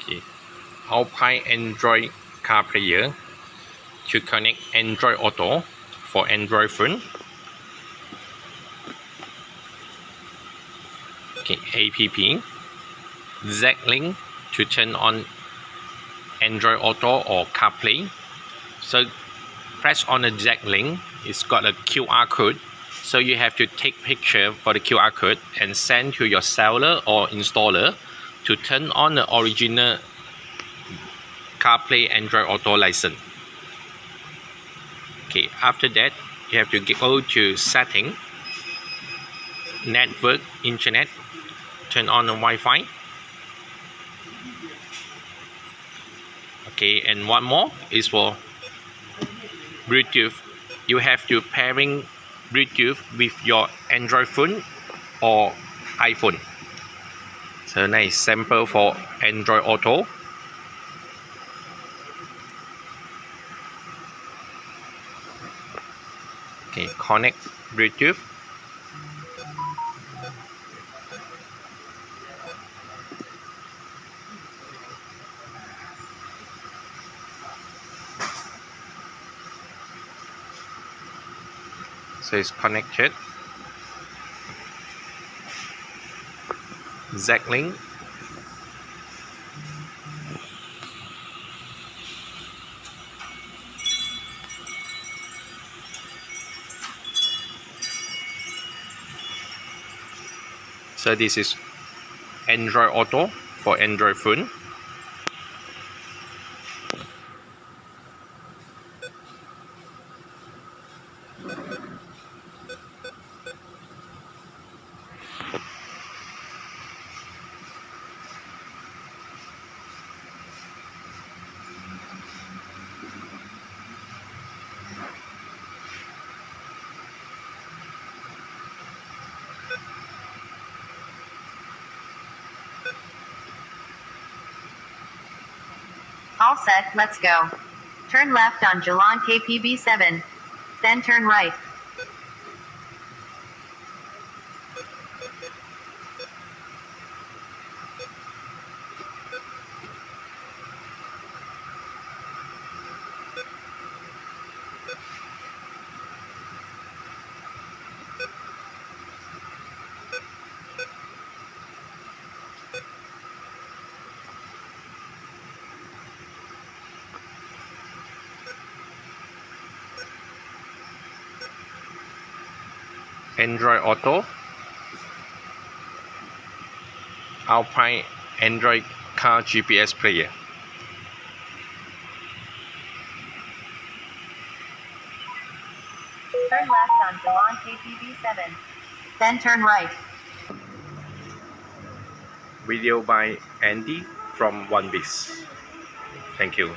Okay. Alpine Android CarPlay to connect Android Auto for Android phone. Okay, app. Zlink to turn on Android Auto or CarPlay. So press on the Zlink. It's got a QR code. So you have to take picture for the QR code and send to your seller or installer to turn on the original CarPlay Android Auto license. Okay, after that you have to go to setting, network, internet, turn on the Wi-Fi. Okay, and one more is for Bluetooth. You have to pairing Bluetooth with your Android phone or iPhone. So nice sample for Android Auto. Okay, connect Bluetooth. So it's connected. Zlink. So this is Android Auto for Android phone. All set, let's go. Turn left on Jalan KPB 7. Then turn right. Android Auto, Alpine Android car GPS player. Turn left on Jalan KPB 7. Then turn right. Video by Andy from OneBiz. Thank you.